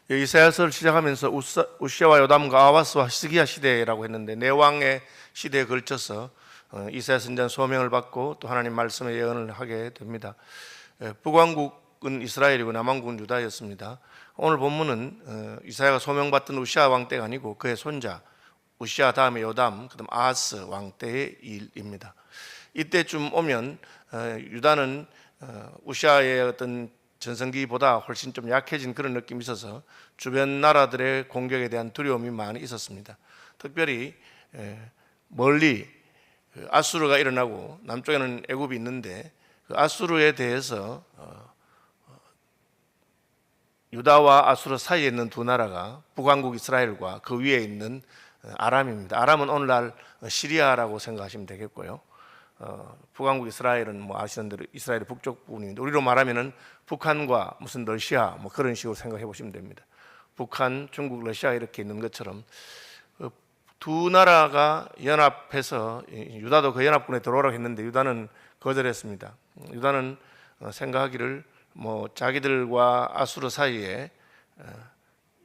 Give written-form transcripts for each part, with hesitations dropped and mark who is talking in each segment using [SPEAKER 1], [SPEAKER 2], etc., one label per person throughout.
[SPEAKER 1] 이사야서를 시작하면서 우시아와 요담과 아하스와 히스기야 시대라고 했는데 네 왕의 시대에 걸쳐서 이사야 선지자는 소명을 받고 또 하나님 말씀의 예언을 하게 됩니다. 북왕국은 이스라엘이고 남왕국은 유다였습니다. 오늘 본문은 이사야가 소명받던 우시아 왕 때가 아니고 그의 손자 우시아 다음에 요담 그다음 아하스 왕 때의 일입니다. 이때쯤 오면 유다는 우시아의 어떤 전성기보다 훨씬 좀 약해진 그런 느낌이 있어서 주변 나라들의 공격에 대한 두려움이 많이 있었습니다. 특별히 멀리 아수르가 일어나고 남쪽에는 애굽이 있는데 그 아수르에 대해서 유다와 아수르 사이에 있는 두 나라가 북왕국 이스라엘과 그 위에 있는 아람입니다. 아람은 오늘날 시리아라고 생각하시면 되겠고요. 북왕국 이스라엘은 뭐 아시는 대로 이스라엘의 북쪽 부분인데 우리로 말하면은 북한과 무슨 러시아 뭐 그런 식으로 생각해 보시면 됩니다. 북한, 중국, 러시아 이렇게 있는 것처럼 두 나라가 연합해서 유다도 그 연합군에 들어오라고 했는데 유다는 거절했습니다. 유다는 생각하기를 뭐 자기들과 아수르 사이에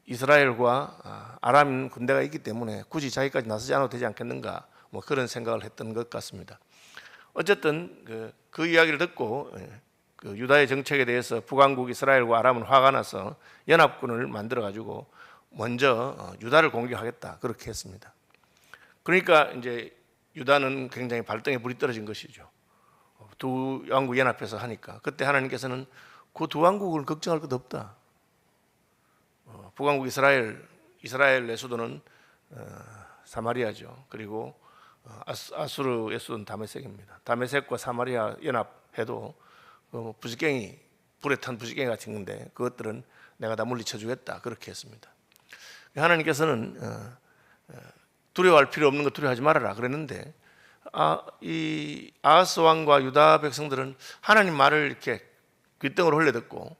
[SPEAKER 1] 이스라엘과 아람 군대가 있기 때문에 굳이 자기까지 나서지 않아도 되지 않겠는가 뭐 그런 생각을 했던 것 같습니다. 어쨌든 그 이야기를 듣고 그 유다의 정책에 대해서 북왕국 이스라엘과 아람은 화가 나서 연합군을 만들어 가지고 먼저 유다를 공격하겠다 그렇게 했습니다. 그러니까 이제 유다는 굉장히 발등에 불이 떨어진 것이죠. 두 왕국 연합해서 하니까 그때 하나님께서는 그 두 왕국을 걱정할 것 없다. 북왕국 이스라엘의 수도는 사마리아죠. 그리고 아수르의 수도는 다메섹입니다. 다메섹과 사마리아 연합해도 부지깽이 불에 탄 부지깽이 같은 건데 그것들은 내가 다 물리쳐 주겠다 그렇게 했습니다. 하나님께서는 두려워할 필요 없는 거 두려워하지 말아라 그랬는데 이 아하스 왕과 유다 백성들은 하나님 말을 이렇게 귓등으로 흘려듣고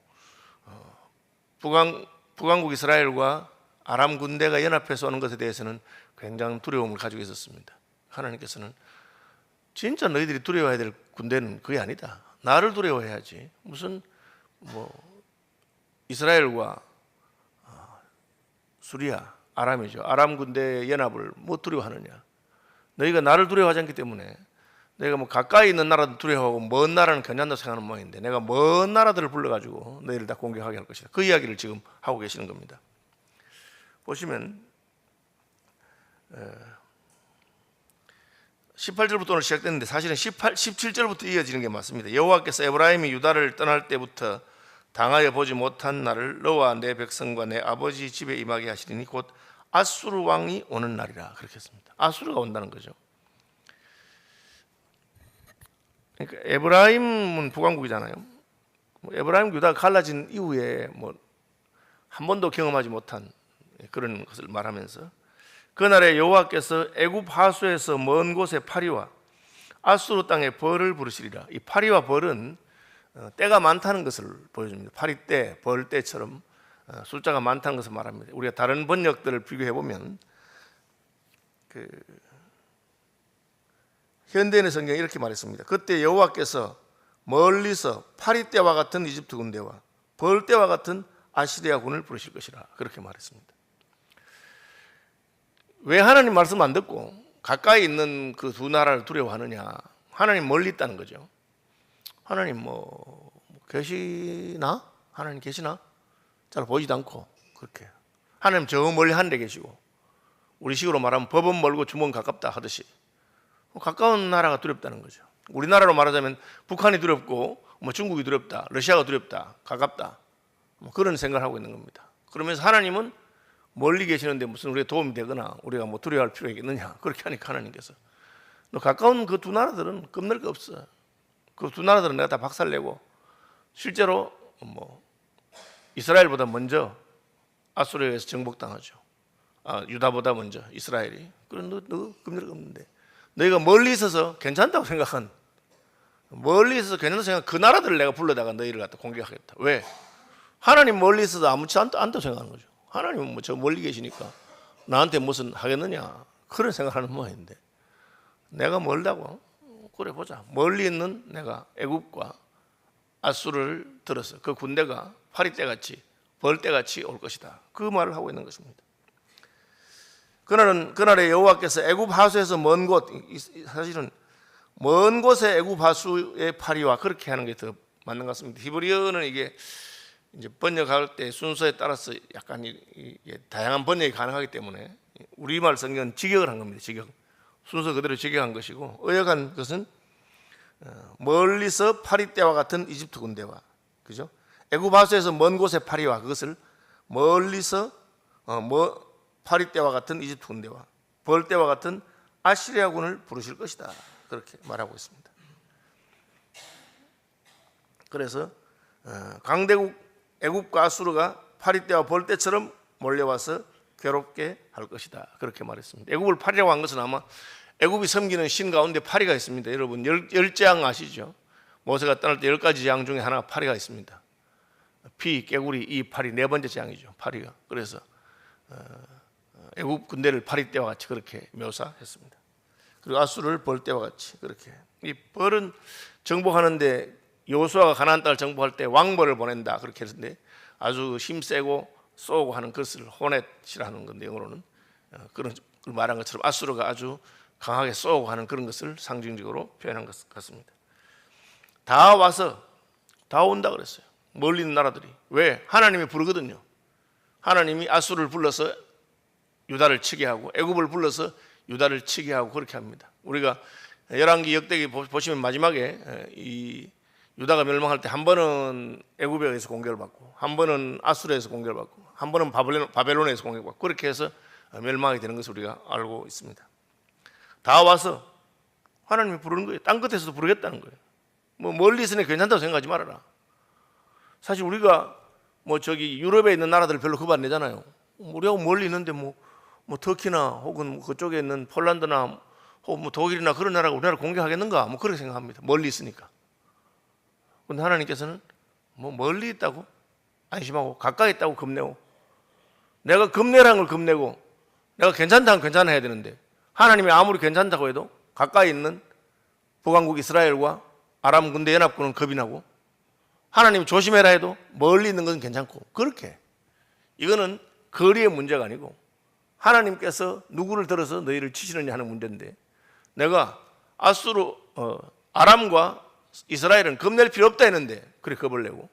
[SPEAKER 1] 북왕국 이스라엘과 아람 군대가 연합해서 오는 것에 대해서는 굉장한 두려움을 가지고 있었습니다. 하나님께서는 진짜 너희들이 두려워해야 될 군대는 그게 아니다. 나를 두려워해야지. 무슨 뭐 이스라엘과 수리아, 아람이죠. 아람 군대의 연합을 뭐 두려워하느냐. 너희가 나를 두려워하지 않기 때문에 내가 뭐 가까이 있는 나라도 두려워하고 먼 나라는 괜찮다 생각하는 모양인데 내가 먼 나라들을 불러가지고 너희를 다 공격하게 할 것이다. 그 이야기를 지금 하고 계시는 겁니다. 보시면 18절부터 오늘 시작됐는데 사실은 17절부터 이어지는 게 맞습니다. 여호와께서 에브라임이 유다를 떠날 때부터 당하여 보지 못한 날을 너와 내 백성과 내 아버지 집에 임하게 하시리니 곧 아수르 왕이 오는 날이라 그렇게 했습니다. 아수르가 온다는 거죠. 그러니까 에브라임은 북왕국이잖아요. 에브라임 유다가 갈라진 이후에 뭐 한 번도 경험하지 못한 그런 것을 말하면서 그날에 여호와께서 애굽 하수에서 먼 곳에 파리와 아수르 땅에 벌을 부르시리라. 이 파리와 벌은 때가 많다는 것을 보여줍니다. 파리 때, 벌 때처럼 숫자가 많다는 것을 말합니다. 우리가 다른 번역들을 비교해 보면 현대인의 성경이 이렇게 말했습니다. 그때 여호와께서 멀리서 파리 때와 같은 이집트 군대와 벌 때와 같은 아시리아 군을 부르실 것이라 그렇게 말했습니다. 왜 하나님 말씀 안 듣고 가까이 있는 그 두 나라를 두려워하느냐? 하나님 멀리 있다는 거죠. 하나님 뭐 계시나? 하나님 계시나? 잘 보이지도 않고 그렇게 하나님 저 멀리 하늘에 계시고 우리 식으로 말하면 법은 멀고 주먹은 가깝다 하듯이 가까운 나라가 두렵다는 거죠. 우리나라로 말하자면 북한이 두렵고 뭐 중국이 두렵다, 러시아가 두렵다, 가깝다 뭐 그런 생각을 하고 있는 겁니다. 그러면서 하나님은 멀리 계시는데 무슨 우리가 도움이 되거나 우리가 뭐 두려워할 필요가 있겠느냐 그렇게 하니까 하나님께서 너 가까운 그 두 나라들은 겁낼 거 없어. 그 두 나라들은 내가 다 박살내고 실제로 뭐 이스라엘보다 먼저 아수르에 의해서 정복당하죠. 유다보다 먼저 이스라엘이. 그럼 너 겁낼 거 없는데 너희가 멀리 있어서 괜찮다고 생각한 멀리 있어서 괜찮다고 생각한 그 나라들을 내가 불러다가 너희를 갖다 공격하겠다. 왜? 하나님 멀리 있어서 아무렇지 않다고 생각하는 거죠. 하나님은 뭐 저 멀리 계시니까 나한테 무슨 하겠느냐 그런 생각하는 모양인데 내가 멀다고? 그래 보자. 멀리 있는 내가 애굽과 아수르를 들어서 그 군대가 파리떼같이 벌떼같이 올 것이다. 그 말을 하고 있는 것입니다. 그날에 여호와께서 애굽 하수에서 먼 곳, 사실은 먼 곳에 애굽 하수의 파리와 그렇게 하는 게 더 맞는 것 같습니다. 히브리어는 이게 이제 번역할 때 순서에 따라서 약간 다양한 번역이 가능하기 때문에 우리말 성경은 직역을 한 겁니다. 직역. 순서 그대로 직역한 것이고, 의역한 것은 멀리서 파리떼와 같은 이집트 군대와, 그죠? 애굽 하수에서 먼 곳의 파리와, 그것을 멀리서 파리떼와 같은 이집트 군대와 벌떼와 같은 아시리아군을 부르실 것이다. 그렇게 말하고 있습니다. 그래서 강대국 애굽과 아수르가 파리떼와 벌떼처럼 몰려와서 괴롭게 할 것이다. 그렇게 말했습니다. 애굽을 파리라고 한 것은 아마 애굽이 섬기는 신 가운데 파리가 있습니다. 여러분 열 재앙 아시죠? 모세가 떠날 때 10가지 재앙 중에 하나가 파리가 있습니다. 피, 깨구리, 이 파리 네 번째 재앙이죠. 파리가. 그래서 애굽 군대를 파리떼와 같이 그렇게 묘사했습니다. 그리고 아수르를 벌떼와 같이 그렇게. 이 벌은 정복하는데 여호수아가 가나안 땅을 정복할 때 왕벌을 보낸다 그렇게 했는데 아주 힘세고 쏘고 하는 것을 호넷이라는 건데 영어로는 그런 걸 말한 것처럼 아수르가 아주 강하게 쏘고 하는 그런 것을 상징적으로 표현한 것 같습니다. 다 와서 다 온다 그랬어요. 멀리 있는 나라들이. 왜? 하나님이 부르거든요. 하나님이 아수르를 불러서 유다를 치게 하고 애굽을 불러서 유다를 치게 하고 그렇게 합니다. 우리가 열왕기 역대기 보시면 마지막에 이 유다가 멸망할 때 한 번은 애굽에 의해서 공격을 받고 한 번은 아수르에서 공격을 받고 한 번은 바벨론에서 공격받고 그렇게 해서 멸망이 되는 것을 우리가 알고 있습니다. 다 와서 하나님이 부르는 거예요. 땅 끝에서도 부르겠다는 거예요. 뭐 멀리 있으니 괜찮다고 생각하지 말아라. 사실 우리가 뭐 저기 유럽에 있는 나라들 별로 겁 안 내잖아요. 우리하고 멀리 있는데 뭐 터키나 혹은 그쪽에 있는 폴란드나 혹은 뭐 독일이나 그런 나라가 우리나라를 공격하겠는가? 뭐 그렇게 생각합니다. 멀리 있으니까. 그런데 하나님께서는 뭐 멀리 있다고 안심하고 가까이 있다고 겁내고 내가 겁내라는 걸 겁내고 내가 괜찮다면 괜찮아 해야 되는데 하나님이 아무리 괜찮다고 해도 가까이 있는 북왕국 이스라엘과 아람 군대 연합군은 겁이 나고 하나님이 조심해라 해도 멀리 있는 것은 괜찮고 그렇게 이거는 거리의 문제가 아니고 하나님께서 누구를 들어서 너희를 치시느냐 하는 문제인데 내가 아람과 이스라엘은 겁낼 필요 없다 했는데 그래 겁을 내고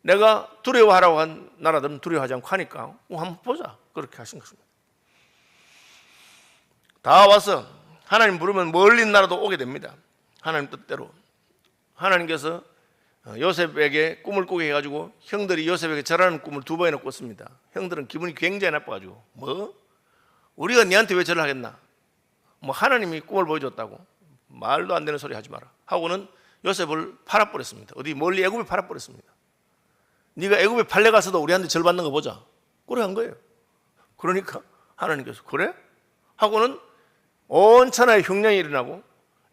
[SPEAKER 1] 내가 두려워하라고 한 나라들은 두려워하지 않고 하니까 한번 보자 그렇게 하신 것입니다. 다 와서 하나님 부르면 멀리 있는 나라도 오게 됩니다. 하나님 뜻대로 하나님께서 요셉에게 꿈을 꾸게 해가지고 형들이 요셉에게 절하는 꿈을 2번이나 꿨습니다. 형들은 기분이 굉장히 나빠가지고 뭐? 우리가 니한테 왜 절을 하겠나? 뭐 하나님이 꿈을 보여줬다고 말도 안 되는 소리 하지 마라 하고는 요셉을 팔아버렸습니다. 어디 멀리 애굽에 팔아버렸습니다. 네가 애굽에 팔려가서도 우리한테 절 받는 거 보자 그래 한 거예요. 그러니까 하나님께서 그래? 하고는 온 천하의 흉년이 일어나고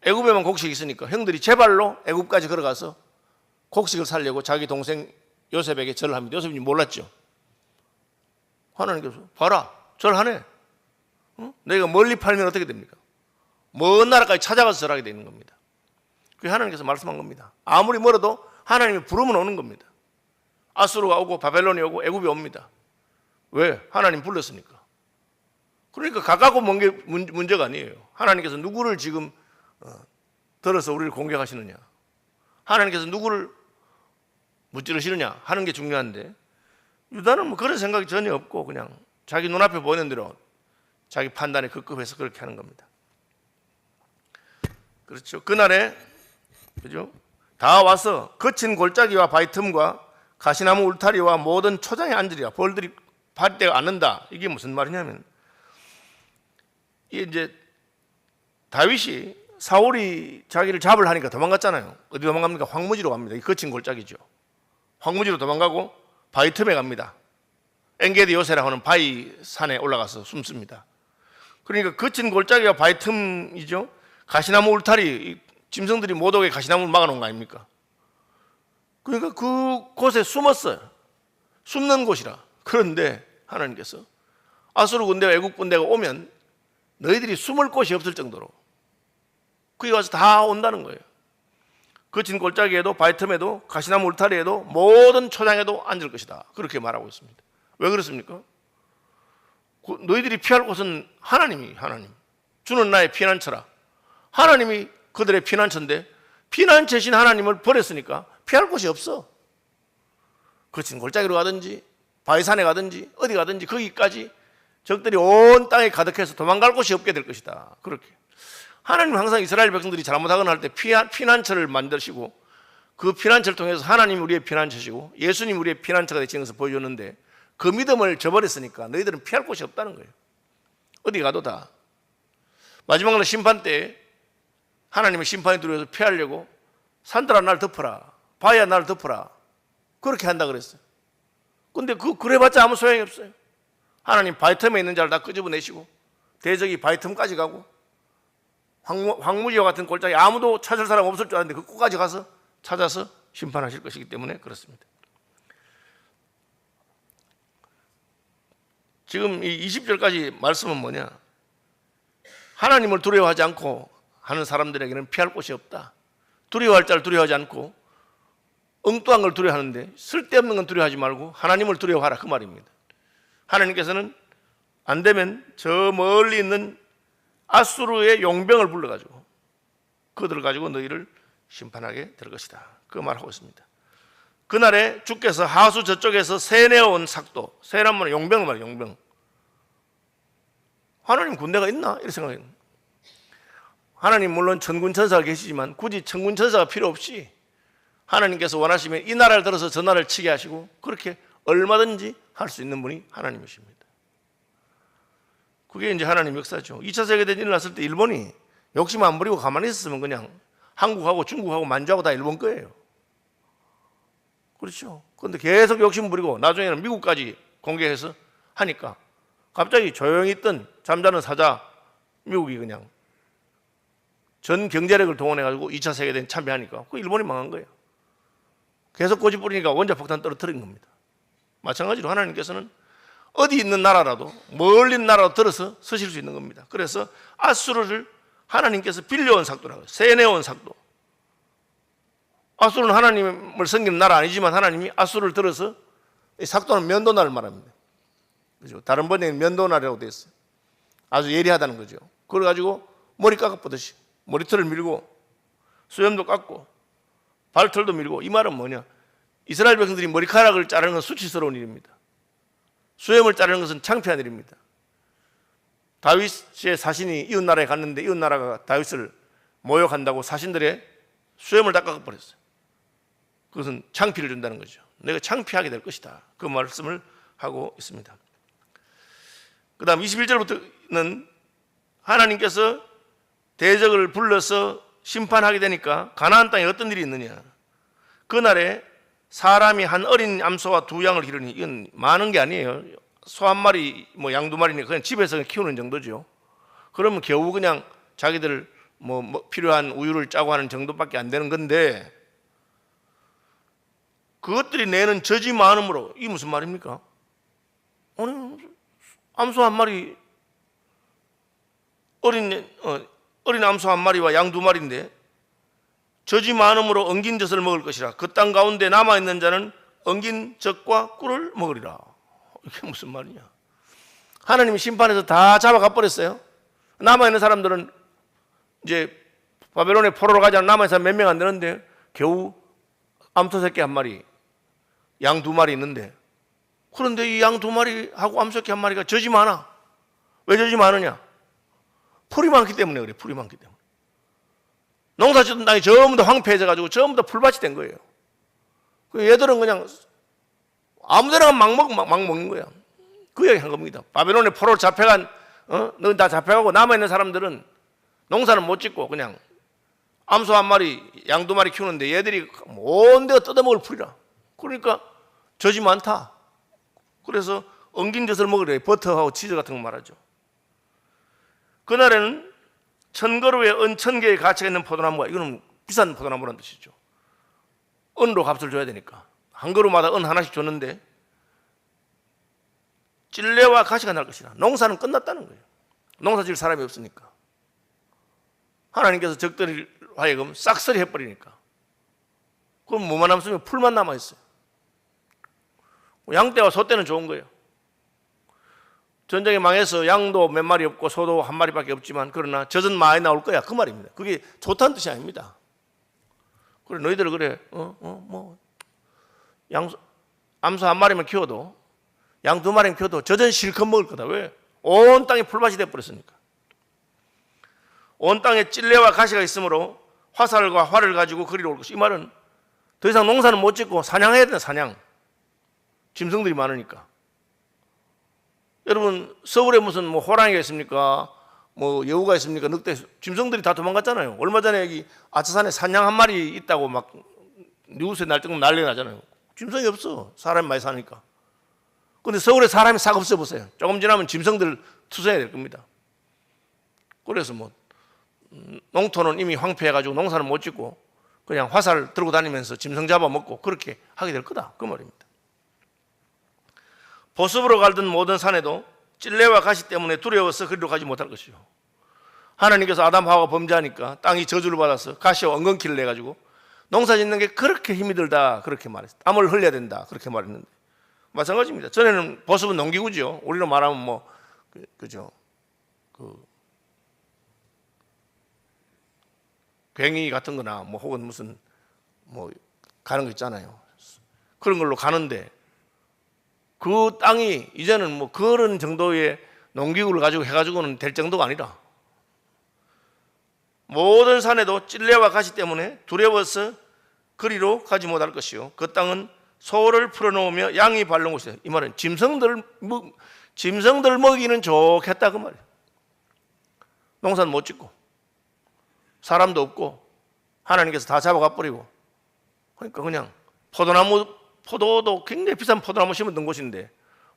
[SPEAKER 1] 애굽에만 곡식이 있으니까 형들이 제발로 애굽까지 걸어가서 곡식을 살려고 자기 동생 요셉에게 절을 합니다. 요셉이 몰랐죠. 하나님께서 봐라 절하네. 내가 멀리 팔면 어떻게 됩니까? 먼 나라까지 찾아가서 절하게 되는 겁니다. 그게 하나님께서 말씀한 겁니다. 아무리 멀어도 하나님이 부르면 오는 겁니다. 아수르가 오고 바벨론이 오고 애굽이 옵니다. 왜? 하나님 불렀으니까. 그러니까 가깝고 먼 게 문제가 아니에요. 하나님께서 누구를 지금 들어서 우리를 공격하시느냐 하나님께서 누구를 무찌르시느냐 하는 게 중요한데 유다는 뭐 그런 생각이 전혀 없고 그냥 자기 눈앞에 보이는 대로 자기 판단에 급급해서 그렇게 하는 겁니다. 그렇죠. 그날에 그죠? 다 와서 거친 골짜기와 바위 틈과 가시나무 울타리와 모든 초장에 앉으리라. 벌들이 파리떼가 앉는다. 이게 무슨 말이냐면 이게 이제 다윗이 사울이 자기를 잡으려 하니까 도망갔잖아요. 어디 도망갑니까? 황무지로 갑니다. 이 거친 골짜기죠. 황무지로 도망가고 바위 틈에 갑니다. 엔게디 요새라고 하는 바위 산에 올라가서 숨습니다. 그러니까 거친 골짜기와 바위 틈이죠. 가시나무 울타리, 짐승들이 못 오게 가시나무를 막아놓은 거 아닙니까? 그러니까 그곳에 숨었어요. 숨는 곳이라. 그런데 하나님께서 아수르 군대와 애국 군대가 오면 너희들이 숨을 곳이 없을 정도로 거기 와서 다 온다는 거예요. 거친 골짜기에도 바위 틈에도 가시나무 울타리에도 모든 초장에도 앉을 것이다. 그렇게 말하고 있습니다. 왜 그렇습니까? 너희들이 피할 곳은 하나님. 주는 나의 피난처라. 하나님이 그들의 피난처인데 피난처신 하나님을 버렸으니까 피할 곳이 없어. 거친 골짜기로 가든지 바위산에 가든지 어디 가든지 거기까지 적들이 온 땅에 가득해서 도망갈 곳이 없게 될 것이다. 그렇게 하나님은 항상 이스라엘 백성들이 잘못하거나 할 때 피난처를 만드시고 그 피난처를 통해서 하나님이 우리의 피난처시고 예수님 우리의 피난처가 되시는 것을 보여줬는데 그 믿음을 저버렸으니까 너희들은 피할 곳이 없다는 거예요. 어디 가도 다. 마지막으로 심판 때 하나님의 심판이 두려워서 피하려고 산들아 날 덮어라, 바위야 날 덮어라, 그렇게 한다 그랬어요. 근데 그래봤자 아무 소용이 없어요. 하나님 바위 틈에 있는 자를 다 끄집어내시고 대적이 바위 틈까지 가고 황무지와 같은 골짜기 아무도 찾을 사람 없을 줄 알았는데 그 끝까지 가서 찾아서 심판하실 것이기 때문에 그렇습니다. 지금 이 20절까지 말씀은 뭐냐? 하나님을 두려워하지 않고 하는 사람들에게는 피할 곳이 없다. 두려워할 자를 두려워하지 않고 엉뚱한 걸 두려워하는데 쓸데없는 건 두려워하지 말고 하나님을 두려워하라, 그 말입니다. 하나님께서는 안 되면 저 멀리 있는 아수르의 용병을 불러가지고 그들을 가지고 너희를 심판하게 될 것이다. 그 말하고 있습니다. 그날에 주께서 하수 저쪽에서 세내어온 삭도, 세란 말은 용병을 말이에요. 용병. 하나님 군대가 있나? 이렇게 생각해요. 하나님 물론 천군천사가 계시지만 굳이 천군천사가 필요 없이 하나님께서 원하시면 이 나라를 들어서 저 나라를 치게 하시고 그렇게 얼마든지 할 수 있는 분이 하나님이십니다. 그게 이제 하나님 역사죠. 2차 세계대전이 일어났을 때 일본이 욕심 안 부리고 가만히 있었으면 그냥 한국하고 중국하고 만주하고 다 일본 거예요. 그렇죠. 그런데 계속 욕심 부리고 나중에는 미국까지 공격해서 하니까 갑자기 조용히 있던 잠자는 사자 미국이 그냥 전 경제력을 동원해가지고 2차 세계대전 참여하니까 그 일본이 망한 거예요. 계속 고집 부리니까 원자폭탄 떨어뜨린 겁니다. 마찬가지로 하나님께서는 어디 있는 나라라도 멀리 나라로 들어서 서실 수 있는 겁니다. 그래서 아수르를 하나님께서 빌려온 삭도라고 해요. 세내온 삭도. 아수르는 하나님을 섬기는 나라 아니지만 하나님이 아수르를 들어서, 이 삭도는 면도날을 말합니다. 그죠? 다른 번에는 면도날이라고 되어 있어요. 아주 예리하다는 거죠. 그래가지고 머리 깎아보듯이 머리털을 밀고 수염도 깎고 발털도 밀고. 이 말은 뭐냐? 이스라엘 백성들이 머리카락을 자르는 건 수치스러운 일입니다. 수염을 자르는 것은 창피한 일입니다. 다윗의 사신이 이웃나라에 갔는데 이웃나라가 다윗을 모욕한다고 사신들의 수염을 다 깎아버렸어요. 그것은 창피를 준다는 거죠. 내가 창피하게 될 것이다. 그 말씀을 하고 있습니다. 그 다음 21절부터는 하나님께서 대적을 불러서 심판하게 되니까 가나안 땅에 어떤 일이 있느냐. 그날에 사람이 한 어린 암소와 두 양을 기르니, 이건 많은 게 아니에요. 소 한 마리, 양 두 마리니까 그냥 집에서 키우는 정도죠. 그러면 겨우 그냥 자기들 필요한 우유를 짜고 하는 정도밖에 안 되는 건데, 그것들이 내는 젖이 많음으로, 이게 무슨 말입니까? 아니, 암소 한 마리, 어린 암소 한 마리와 양 두 마리인데 젖이 많음으로 엉긴 젖을 먹을 것이라. 그 땅 가운데 남아있는 자는 엉긴 젖과 꿀을 먹으리라. 이게 무슨 말이냐? 하나님이 심판해서 다 잡아가 버렸어요. 남아있는 사람들은 이제 바벨론에 포로로 가지 않은 남아있는 사람 몇 명 안 되는데 겨우 암소 새끼 한 마리, 양 두 마리 있는데, 그런데 이 양 두 마리하고 암소 새끼 한 마리가 젖이 많아. 왜 젖이 많으냐? 풀이 많기 때문에 그래. 풀이 많기 때문에. 농사 짓던 땅이 전부 다 황폐해져가지고 전부 다 풀밭이 된 거예요. 얘들은 그냥 아무데나 막 먹는 거야. 그 얘기 한 겁니다. 바벨론에 포로로 잡혀간, 너 다 잡혀가고 남아있는 사람들은 농사는 못 짓고 그냥 암소 한 마리, 양 두 마리 키우는데 얘들이 온 데가 뜯어먹을 풀이라. 그러니까 젖이 많다. 그래서 엉긴 젖을 먹으래. 버터하고 치즈 같은 거 말하죠. 그날에는 1000그루에 은 1000개의 가치가 있는 포도나무가, 이거는 비싼 포도나무라는 뜻이죠. 은으로 값을 줘야 되니까 한 그루마다 은 하나씩 줬는데 찔레와 가시가 날 것이라. 농사는 끝났다는 거예요. 농사 지을 사람이 없으니까. 하나님께서 적들을 하여금 싹쓸이 해버리니까 그럼 뭐만 남습니까? 풀만 남아있어요. 양떼와 소떼는 좋은 거예요. 전쟁이 망해서 양도 몇 마리 없고 소도 한 마리밖에 없지만 그러나 젖은 많이 나올 거야, 그 말입니다. 그게 좋다는 뜻이 아닙니다. 그래, 너희들 그래 암소 한 마리만 키워도 양 두 마리만 키워도 젖은 실컷 먹을 거다. 왜? 온 땅이 풀밭이 돼버렸으니까. 온 땅에 찔레와 가시가 있으므로 화살과 활을 가지고 그리로 올 것이. 이 말은 더 이상 농사는 못 짓고 사냥해야 된다. 사냥. 짐승들이 많으니까. 여러분, 서울에 무슨 호랑이가 있습니까? 여우가 있습니까? 늑대, 짐승들이 다 도망갔잖아요. 얼마 전에 여기 아차산에 산양 한 마리 있다고 막 뉴스에 날뜬금 난리가 나잖아요. 짐승이 없어. 사람이 많이 사니까. 근데 서울에 사람이 싹 없어 보세요. 조금 지나면 짐승들 투성해야 될 겁니다. 그래서 농토는 이미 황폐해가지고 농사는 못 짓고 그냥 화살 들고 다니면서 짐승 잡아먹고 그렇게 하게 될 거다. 그 말입니다. 보습으로 갈던 모든 산에도 찔레와 가시 때문에 두려워서 그리로 가지 못할 것이요. 하나님께서 아담하고 범죄하니까 땅이 저주를 받아서 가시와 엉겅퀴를 내가지고 농사 짓는 게 그렇게 힘이 들다 그렇게 말했어요. 땀을 흘려야 된다 그렇게 말했는데 마찬가지입니다. 전에는 보습은 농기구죠. 우리로 말하면 그죠? 괭이 같은 거나 혹은 무슨 가는 거 있잖아요. 그런 걸로 가는데 그 땅이 이제는 그런 정도의 농기구를 가지고 해가지고는 될 정도가 아니라 모든 산에도 찔레와 가시 때문에 두려워서 그리로 가지 못할 것이요. 그 땅은 소를 풀어놓으며 양이 밟는 곳이다. 이 말은 짐승들 먹이는 좋겠다 그 말이에요. 농사는 못 짓고 사람도 없고 하나님께서 다 잡아가 버리고 그러니까 그냥 포도도 굉장히 비싼 포도나무 심었던 곳인데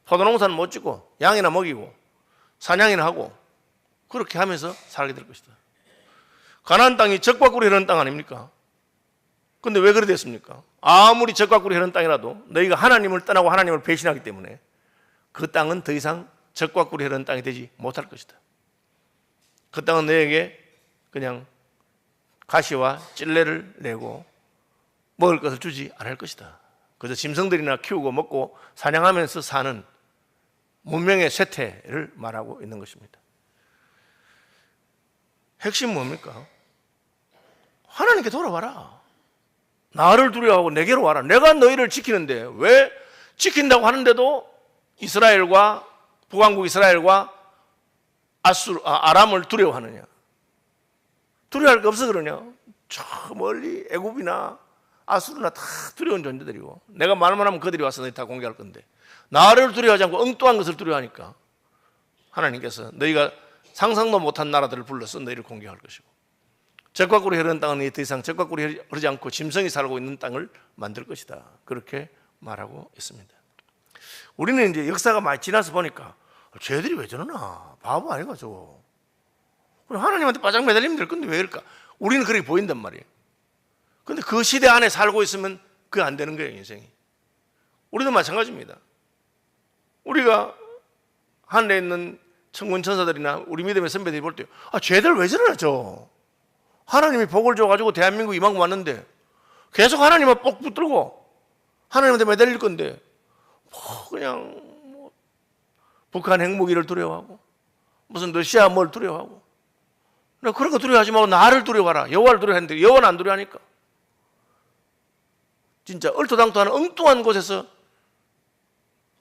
[SPEAKER 1] 포도농사는 못 짓고 양이나 먹이고 사냥이나 하고 그렇게 하면서 살게 될 것이다. 가나안 땅이 적과 꿀이 흐르는 땅 아닙니까? 근데 왜 그래 됐습니까? 아무리 적과 꿀이 흐르는 땅이라도 너희가 하나님을 떠나고 하나님을 배신하기 때문에 그 땅은 더 이상 적과 꿀이 흐르는 땅이 되지 못할 것이다. 그 땅은 너에게 그냥 가시와 찔레를 내고 먹을 것을 주지 않을 것이다. 그래서 짐승들이나 키우고 먹고 사냥하면서 사는 문명의 쇠퇴를 말하고 있는 것입니다. 핵심은 뭡니까? 하나님께 돌아와라. 나를 두려워하고 내게로 와라. 내가 너희를 지키는데 왜 지킨다고 하는데도 이스라엘과 북왕국 이스라엘과 아람을 두려워하느냐? 두려워할 게 없어 그러냐? 저 멀리 애굽이나 아수르나 다 두려운 존재들이고 내가 말만 하면 그들이 와서 너희 다 공개할 건데 나를 두려워하지 않고 엉뚱한 것을 두려워하니까 하나님께서 너희가 상상도 못한 나라들을 불러서 너희를 공개할 것이고 적과 꿀이 흐르는 땅은 더 이상 적과 꿀이 흐르지 않고 짐승이 살고 있는 땅을 만들 것이다. 그렇게 말하고 있습니다. 우리는 이제 역사가 많이 지나서 보니까 쟤들이 왜 저러나 바보 아니가 저거 하나님한테 바짝 매달리면 될 건데 왜 이럴까? 우리는 그렇게 보인단 말이에요. 근데 그 시대 안에 살고 있으면 그게 안 되는 거예요, 인생이. 우리도 마찬가지입니다. 우리가 하늘에 있는 천군 천사들이나 우리 믿음의 선배들이 볼 때 쟤들 왜 저러나 저 하나님이 복을 줘가지고 대한민국 이만큼 왔는데 계속 하나님만 꼭 붙들고 하나님한테 매달릴 건데 그냥 북한 핵무기를 두려워하고 무슨 러시아 뭘 두려워하고 그런 거 두려워하지 말고 나를 두려워하라. 여호와를 두려워하는데 여호와는 안 두려워하니까 진짜 얼토당토하는 엉뚱한 곳에서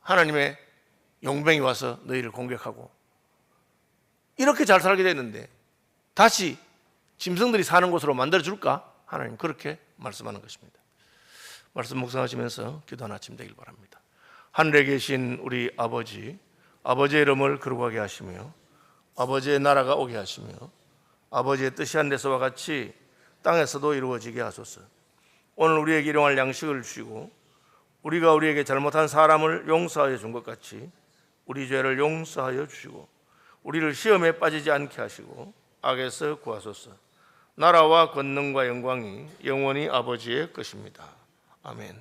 [SPEAKER 1] 하나님의 용병이 와서 너희를 공격하고 이렇게 잘 살게 됐는데 다시 짐승들이 사는 곳으로 만들어줄까? 하나님 그렇게 말씀하는 것입니다. 말씀 묵상하시면서 기도하는 아침 되길 바랍니다. 하늘에 계신 우리 아버지, 아버지의 이름을 거룩하게 하시며 아버지의 나라가 오게 하시며 아버지의 뜻이 하늘에서와 같이 땅에서도 이루어지게 하소서. 오늘 우리에게 일용할 양식을 주시고 우리가 우리에게 잘못한 사람을 용서하여 준 것 같이 우리 죄를 용서하여 주시고 우리를 시험에 빠지지 않게 하시고 악에서 구하소서. 나라와 권능과 영광이 영원히 아버지의 것입니다. 아멘.